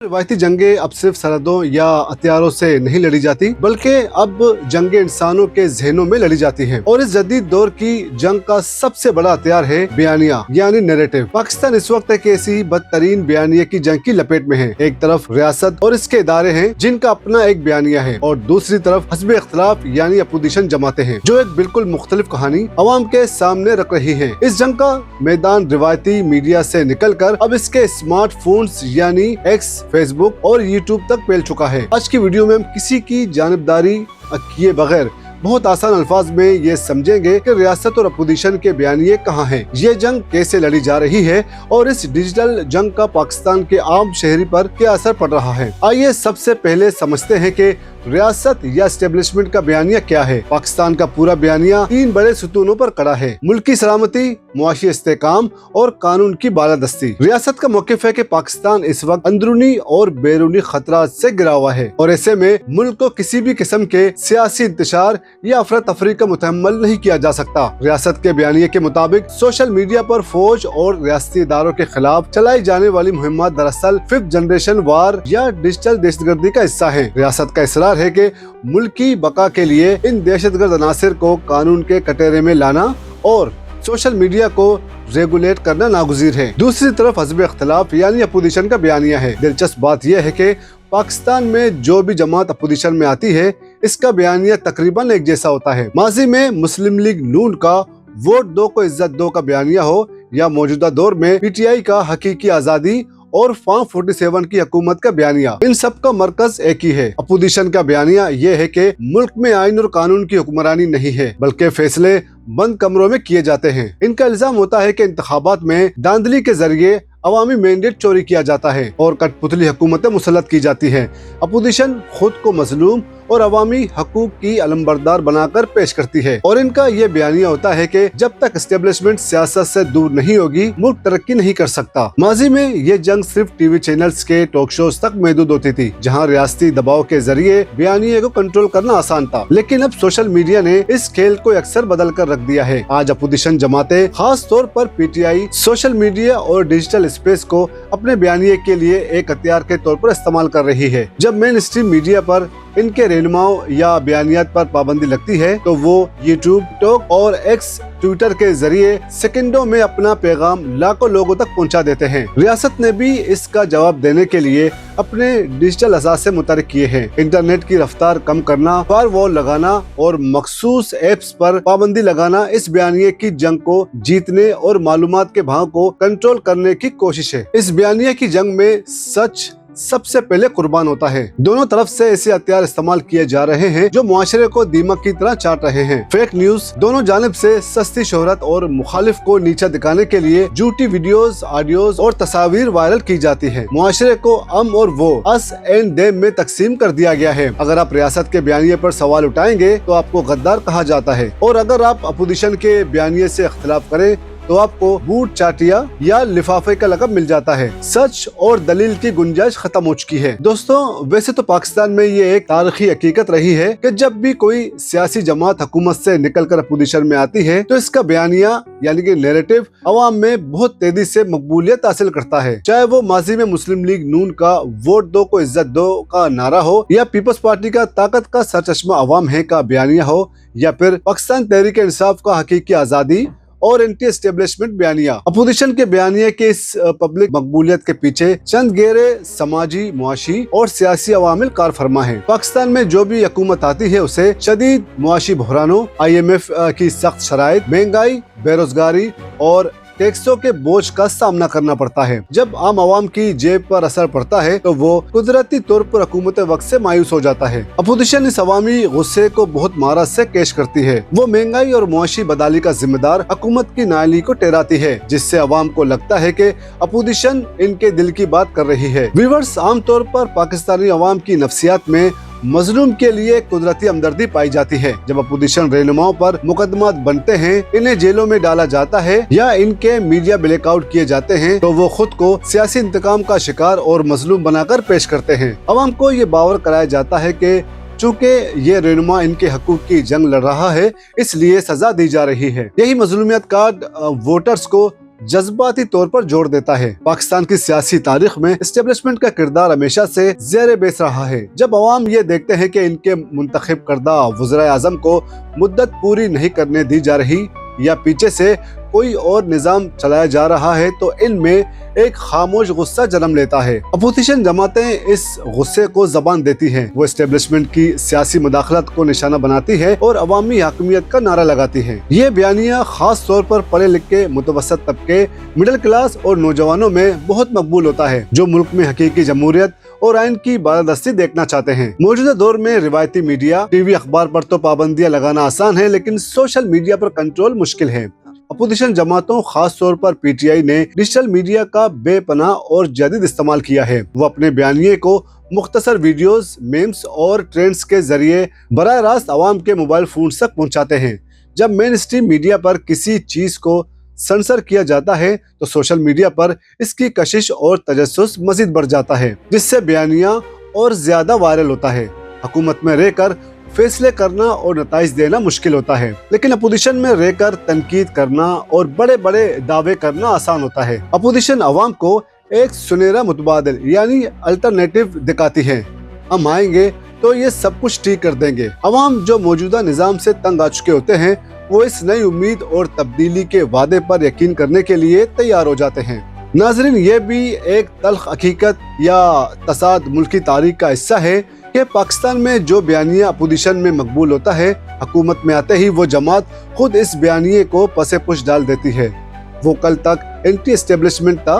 रिवायती जंगें अब सिर्फ सरहदों या हथियारों से नहीं लड़ी जाती, बल्कि अब जंगें इंसानों के जहनों में लड़ी जाती हैं। और इस जदीद दौर की जंग का सबसे बड़ा हथियार है बयानिया यानी नैरेटिव। पाकिस्तान इस वक्त एक ऐसी बदतरीन बयानिया की जंग की लपेट में है। एक तरफ रियासत और इसके इदारे हैं जिनका अपना एक बयानिया है, और दूसरी तरफ हस्ब इख्तलाफ यानी अपोजिशन जमातें हैं जो एक बिल्कुल मुख्तलिफ कहानी अवाम के सामने रख रही है। इस जंग का मैदान रिवायती मीडिया से निकल कर अब इसके स्मार्टफोन्स यानी एक्स, फेसबुक और यूट्यूब तक फैल चुका है। आज की वीडियो में हम किसी की जानिबदारी किए बगैर बहुत आसान अल्फाज में ये समझेंगे कि रियासत और अपोजिशन के बयानिए कहाँ हैं, ये जंग कैसे लड़ी जा रही है और इस डिजिटल जंग का पाकिस्तान के आम शहरी पर क्या असर पड़ रहा है। आइए सबसे पहले समझते हैं कि रियासत या एस्टेब्लिशमेंट का बयानिया क्या है। पाकिस्तान का पूरा बयानिया 3 बड़े सुतूनों पर खड़ा है: मुल्की सलामती, मुआशी इस्तेकाम और कानून की बालादस्ती। रियासत का मौक़िफ़ है कि पाकिस्तान इस वक्त अंदरूनी और बैरूनी खतरात से घिरा हुआ है, और ऐसे में मुल्क को किसी भी किस्म के सियासी इंतशार या अफरा तफरी का मुतहम्मल नहीं किया जा सकता। रियासत के बयानिए के मुताबिक सोशल मीडिया पर फौज और रियासती इदारों के खिलाफ चलाई जाने वाली मुहिम्मात दरअसल 5th जनरेशन वार या डिजिटल दहशतगर्दी का हिस्सा है। रियासत का इसरार है कि मुल्की बका के लिए इन दहशतगर्द अनासिर को कानून के कटोरे में लाना और सोशल मीडिया को रेगुलेट करना नागुज़ीर है। दूसरी तरफ हस्ब इख्तलाफ यानी अपोजिशन का बयानिया है। दिलचस्प बात यह है कि पाकिस्तान में जो भी जमात अपोजिशन में आती है, इसका बयानिया तकरीबन एक जैसा होता है। माजी में मुस्लिम लीग नून का वोट दो को इज्जत दो का बयानिया हो, या मौजूदा दौर में PTI का हकीकी आज़ादी और फार्म 47 की हुकूमत का बयानिया, इन सब का मरकज एक ही है। अपोजिशन का बयानिया ये है कि मुल्क में आइन और कानून की हुक्मरानी नहीं है, बल्कि फैसले बंद कमरों में किए जाते हैं। इनका इल्जाम होता है कि इंतखाबात में धांधली के जरिए अवामी मैंडेट चोरी किया जाता है और कठपुतली हुकूमतें मुसल्लत की जाती है। अपोजिशन खुद को मजलूम और अवामी हकूक की अलमबरदार बनाकर पेश करती है, और इनका ये बयानिया होता है कि जब तक एस्टेब्लिशमेंट सियासत से दूर नहीं होगी, मुल्क तरक्की नहीं कर सकता। माजी में ये जंग सिर्फ टीवी चैनल्स के टॉक शोज तक महदूद होती थी, जहाँ रियासती दबाव के जरिए बयानिए को कंट्रोल करना आसान था। लेकिन अब सोशल मीडिया ने इस खेल को अक्सर बदल कर रख दिया है। आज अपोजिशन जमातें, खास तौर पर PTI, सोशल मीडिया और डिजिटल स्पेस को अपने बयानिए के लिए एक हथियार के तौर पर इस्तेमाल कर रही है। जब मेन स्ट्रीम मीडिया पर इनके रहनुमाओं या बयानियात पर पाबंदी लगती है, तो वो यूट्यूब, टिकटॉक और एक्स, ट्विटर के जरिए सेकंडों में अपना पैगाम लाखों लोगों तक पहुंचा देते हैं। रियासत ने भी इसका जवाब देने के लिए अपने डिजिटल असासे मुतहर्रिक किए हैं। इंटरनेट की रफ्तार कम करना, फायरवॉल लगाना और मखसूस एप्स पर पाबंदी लगाना इस बयानिए की जंग को जीतने और मालूमात के भाव को कंट्रोल करने की कोशिश है। इस बयानिए की जंग में सच सबसे पहले कुर्बान होता है। दोनों तरफ से ऐसे हथियार इस्तेमाल किए जा रहे हैं जो मुआशरे को दीमक की तरह चाट रहे हैं। फेक न्यूज, दोनों जानिब से सस्ती शोहरत और मुखालिफ को नीचा दिखाने के लिए झूठी वीडियोस, ऑडियोज और तस्वीर वायरल की जाती है। मुआशरे को हम और वो, अस एंड देम में तकसीम कर दिया गया है। अगर आप रियासत के बयानिए पर सवाल उठाएंगे तो आपको गद्दार कहा जाता है, और अगर आप अपोजिशन के बयानिए से इख्तिलाफ करें तो आपको बूट चाटिया या लिफाफे का लक़ब मिल जाता है। सच और दलील की गुंजाइश खत्म हो चुकी है। दोस्तों, वैसे तो पाकिस्तान में ये एक तारीखी हकीकत रही है कि जब भी कोई सियासी जमात हुकूमत से निकलकर अपोजिशन में आती है, तो इसका बयानिया यानी कि नैरेटिव अवाम में बहुत तेजी से मकबूलियत हासिल करता है। चाहे वो माजी में मुस्लिम लीग नून का वोट दो को इज्जत दो का नारा हो, या पीपल्स पार्टी का ताकत का सरचश्मा अवाम है का बयानिया हो, या फिर पाकिस्तान तहरीक इंसाफ का हकीकी आज़ादी और एंटी एस्टेब्लिशमेंट बयानिया। अपोजिशन के बयानिए के इस पब्लिक मकबूलियत के पीछे चंद गहरे समाजी, मुआशी और सियासी अवामिल कार फरमा है। पाकिस्तान में जो भी हुकूमत आती है, उसे शदीद मुआशी बहरानों, IMF की सख्त शराइत, महंगाई, बेरोजगारी और टैक्सों के बोझ का सामना करना पड़ता है। जब आम आवाम की जेब पर असर पड़ता है, तो वो कुदरती तौर पर हुकूमत वक्त से मायूस हो जाता है। अपोजिशन इस अवामी गुस्से को बहुत महारत से पेश करती है। वो महंगाई और मुआशी बदहाली का जिम्मेदार हुकूमत की नाअहली को ठहराती है, जिससे अवाम को लगता है कि अपोजिशन इनके दिल की बात कर रही है। व्यूअर्स, आमतौर पर पाकिस्तानी अवाम की नफ्सियात में मजलूम के लिए कुदरती हमदर्दी पाई जाती है। जब अपोजिशन रहनुमाओं पर मुकदमात बनते हैं, इन्हें जेलों में डाला जाता है या इनके मीडिया ब्लैकआउट किए जाते हैं, तो वो खुद को सियासी इंतकाम का शिकार और मजलूम बनाकर पेश करते हैं। अवाम को ये बावर कराया जाता है कि चूँकि ये रहनुमा इनके हकूक की जंग लड़ रहा है, इसलिए सजा दी जा रही है। यही मजलूमियत कार्ड वोटर्स को जज्बाती तौर पर जोड़ देता है। पाकिस्तान की सियासी तारीख में एस्टेब्लिशमेंट का किरदार हमेशा से ज़ेर बेस रहा है। जब अवाम ये देखते हैं कि इनके मुंतखब करदा वज़ीर आज़म को मुद्दत पूरी नहीं करने दी जा रही या पीछे से कोई और निज़ाम चलाया जा रहा है, तो इनमें एक खामोश गुस्सा जन्म लेता है। अपोजिशन जमातें इस गुस्से को जबान देती हैं। वो एस्टेब्लिशमेंट की सियासी मुदाखलत को निशाना बनाती है और अवामी हकमियत का नारा लगाती है। ये बयानिया खास तौर पर पढ़े लिखे मुतवसत तबके, मिडिल क्लास और नौजवानों में बहुत मकबूल होता है, जो मुल्क में हकीकी जमहूरियत और आइन की बालादस्ती देखना चाहते हैं। मौजूदा दौर में रिवायती मीडिया, टीवी, अखबार पर तो पाबंदियां लगाना आसान है, लेकिन सोशल मीडिया पर कंट्रोल मुश्किल है। अपोजिशन जमातों खास तौर पर पीटीआई ने डिजिटल मीडिया का बेपनाह और जदीद इस्तेमाल किया है। वो अपने बयानिए को मुख्तसर वीडियोस, मेम्स और ट्रेंड्स के जरिए बराह रास्त आवाम के मोबाइल फोन तक पहुंचाते हैं। जब मेन स्ट्रीम मीडिया पर किसी चीज को सेंसर किया जाता है तो सोशल मीडिया पर इसकी कशिश और तजस्सुस मजीद बढ़ जाता है, जिससे बयानिया और ज्यादा वायरल होता है। हुकूमत में रहकर फैसले करना और नताइज देना मुश्किल होता है, लेकिन अपोजिशन में रहकर तनकीद करना और बड़े बड़े दावे करना आसान होता है। अपोजिशन अवाम को एक सुनहरा मुतबादिल यानी अल्टरनेटिव दिखाती है। हम आएंगे तो ये सब कुछ ठीक कर देंगे। अवाम जो मौजूदा निज़ाम से तंग आ चुके होते हैं, वो इस नई उम्मीद और तब्दीली के वादे पर यकीन करने के लिए तैयार हो जाते हैं। नाजरीन, ये भी एक तल्ख हकीकत या तसाद मुल्की तारीख का हिस्सा है कि पाकिस्तान में जो बयानिया अपोजिशन में मकबूल होता है, हुकूमत में आते ही वो जमात खुद इस बयानिए को पसे पुश डाल देती है। वो कल तक एंटी एस्टेब्लिशमेंट था,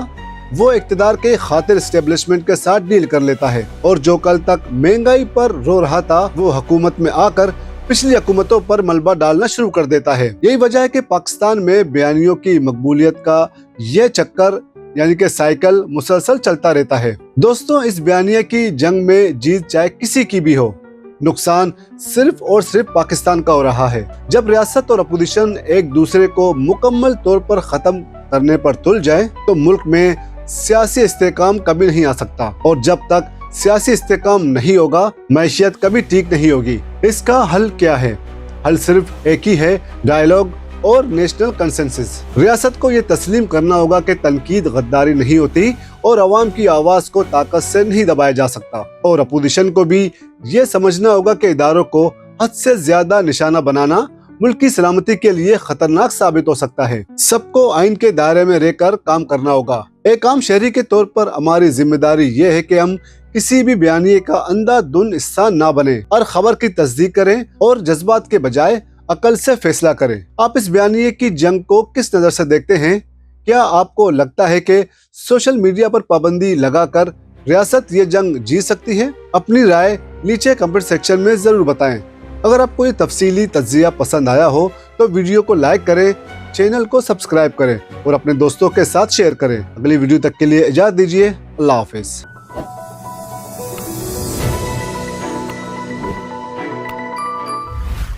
वो इक़्तिदार के खातिर एस्टेब्लिशमेंट के साथ डील कर लेता है, और जो कल तक महंगाई पर रो रहा था, वो हुकूमत में आकर पिछली हुकूमतों पर मलबा डालना शुरू कर देता है। यही वजह है कि पाकिस्तान में बयानियों की मकबूलियत का ये चक्कर यानी कि साइकिल मुसलसल चलता रहता है। दोस्तों, इस बयानिया की जंग में जीत चाहे किसी की भी हो, नुकसान सिर्फ और सिर्फ पाकिस्तान का हो रहा है। जब रियासत और अपोजिशन एक दूसरे को मुकम्मल तौर पर खत्म करने पर तुल जाए तो मुल्क में सियासी इस्तेकाम कभी नहीं आ सकता, और जब तक सियासी इस्तेकाम नहीं होगा, मैशियत कभी ठीक नहीं होगी। इसका हल क्या है? हल सिर्फ एक ही है, डायलॉग और नेशनल कंसेंसस। रियासत को ये तस्लीम करना होगा कि तनकीद गद्दारी नहीं होती और अवाम की आवाज को ताकत से नहीं दबाया जा सकता, और अपोजिशन को भी ये समझना होगा कि इदारों को हद से ज्यादा निशाना बनाना मुल्क की सलामती के लिए खतरनाक साबित हो सकता है। सबको आइन के दायरे में रहकर काम करना होगा। एक आम शहरी के तौर पर हमारी जिम्मेदारी ये है कि हम किसी भी बयानिए का अंधाधुंध हिस्सा ना बने और खबर की तस्दीक करें और जज्बात के बजाय अकल से फैसला करें। आप इस बयानिए की जंग को किस नजर से देखते हैं? क्या आपको लगता है कि सोशल मीडिया पर पाबंदी लगाकर रियासत ये जंग जीत सकती है? अपनी राय नीचे कमेंट सेक्शन में जरूर बताएं। अगर आपको ये तफसीली तज्जिया पसंद आया हो तो वीडियो को लाइक करें, चैनल को सब्सक्राइब करें और अपने दोस्तों के साथ शेयर करें। अगली वीडियो तक के लिए इजाज़त दीजिए। अल्लाह हाफिज।